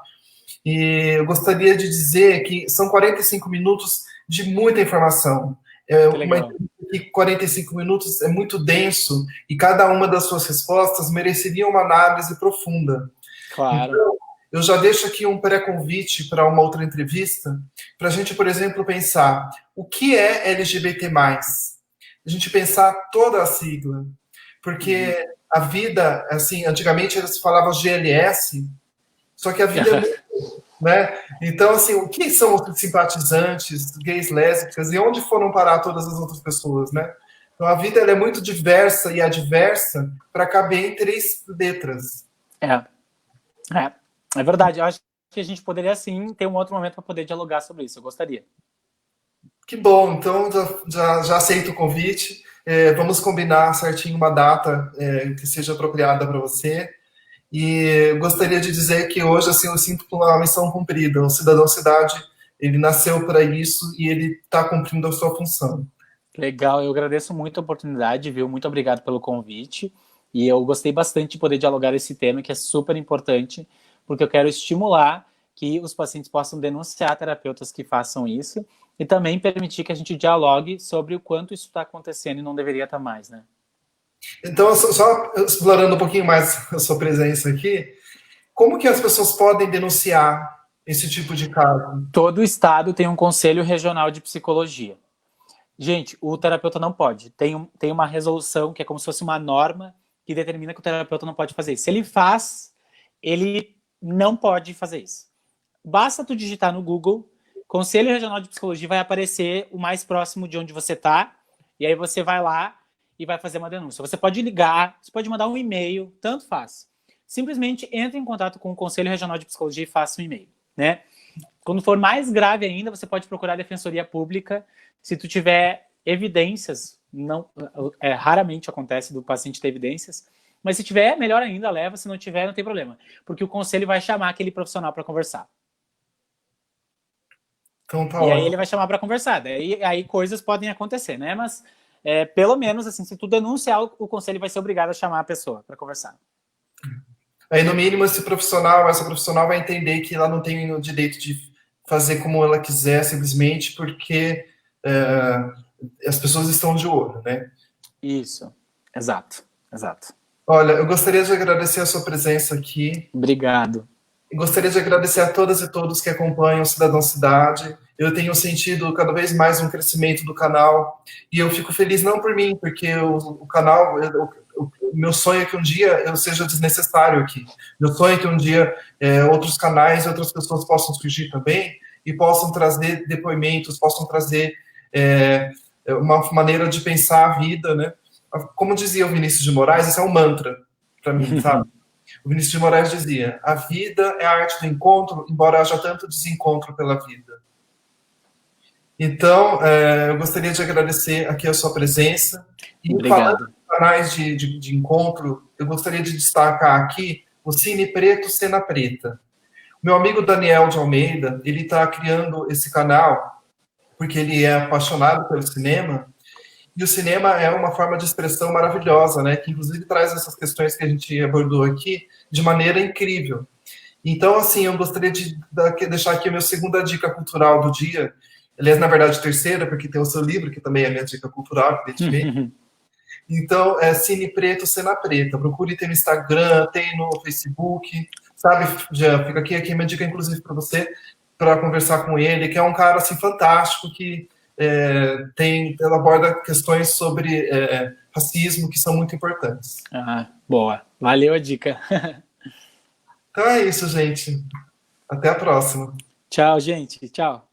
E eu gostaria de dizer que são 45 minutos de muita informação. Uma entrevista de 45 minutos é muito denso e cada uma das suas respostas mereceria uma análise profunda. Claro. Então, eu já deixo aqui um pré-convite para uma outra entrevista, para a gente, por exemplo, pensar o que é LGBT+. A gente pensar toda a sigla, porque a vida, assim, antigamente eles falavam GLS, só que a vida né? Então, assim, o que são os simpatizantes, gays, lésbicas, e onde foram parar todas as outras pessoas, né? Então, a vida ela é muito diversa e adversa para caber em 3 letras. É verdade. Eu acho que a gente poderia, sim, ter um outro momento para poder dialogar sobre isso. Eu gostaria. Que bom. Então, já aceito o convite. Vamos combinar certinho uma data que seja apropriada para você. E gostaria de dizer que hoje, assim, eu sinto uma missão cumprida. O Cidadão Cidade, ele nasceu para isso e ele está cumprindo a sua função. Legal, eu agradeço muito a oportunidade, viu? Muito obrigado pelo convite. E eu gostei bastante de poder dialogar esse tema, que é super importante, porque eu quero estimular que os pacientes possam denunciar terapeutas que façam isso e também permitir que a gente dialogue sobre o quanto isso está acontecendo e não deveria estar mais, né? Então, só explorando um pouquinho mais a sua presença aqui, como que as pessoas podem denunciar esse tipo de caso? Todo estado tem um conselho regional de psicologia. Gente, o terapeuta não pode. Tem uma resolução que é como se fosse uma norma que determina que o terapeuta não pode fazer isso. Se ele faz, ele não pode fazer isso. Basta tu digitar no Google, Conselho Regional de Psicologia, vai aparecer o mais próximo de onde você está, e aí você vai lá e vai fazer uma denúncia. Você pode ligar, você pode mandar um e-mail, tanto faz. Simplesmente entre em contato com o Conselho Regional de Psicologia e faça um e-mail, né? Quando for mais grave ainda, você pode procurar a Defensoria Pública. Se tu tiver evidências, raramente acontece do paciente ter evidências, mas se tiver, melhor ainda, leva. Se não tiver, não tem problema, porque o conselho vai chamar aquele profissional para conversar. Então, tá e ótimo. aí ele vai chamar para conversar. Aí coisas podem acontecer, né? Mas pelo menos, assim, se tu denunciar, o conselho vai ser obrigado a chamar a pessoa para conversar. Aí, no mínimo, essa profissional vai entender que ela não tem o direito de fazer como ela quiser, simplesmente porque as pessoas estão de olho, né? Isso, exato. Olha, eu gostaria de agradecer a sua presença aqui. Obrigado. E gostaria de agradecer a todas e todos que acompanham o Cidadão Cidade. Eu tenho sentido cada vez mais um crescimento do canal, e eu fico feliz não por mim, porque o canal... Meu sonho é que um dia eu seja desnecessário aqui. Meu sonho é que um dia outros canais e outras pessoas possam surgir também e possam trazer depoimentos, possam trazer uma maneira de pensar a vida, né? Como dizia o Vinícius de Moraes, isso é um mantra para mim, sabe? O Vinícius de Moraes dizia: a vida é a arte do encontro, embora haja tanto desencontro pela vida. Então, eu gostaria de agradecer aqui a sua presença. E obrigado. Canais de encontro, eu gostaria de destacar aqui o Cine Preto, Cena Preta. Meu amigo Daniel de Almeida, ele está criando esse canal porque ele é apaixonado pelo cinema, e o cinema é uma forma de expressão maravilhosa, né, que inclusive traz essas questões que a gente abordou aqui de maneira incrível. Então, assim, eu gostaria de deixar aqui a minha segunda dica cultural do dia, aliás, na verdade, terceira, porque tem o seu livro, que também é minha dica cultural, evidentemente. Então, Cine Preto, Cena Preta. Procure, tem no Instagram, tem no Facebook, sabe? Já fica aqui a minha dica, inclusive, para você, para conversar com ele, que é um cara, assim, fantástico, que ela aborda questões sobre racismo que são muito importantes. Boa. Valeu a dica. Então é isso, gente. Até a próxima. Tchau, gente. Tchau.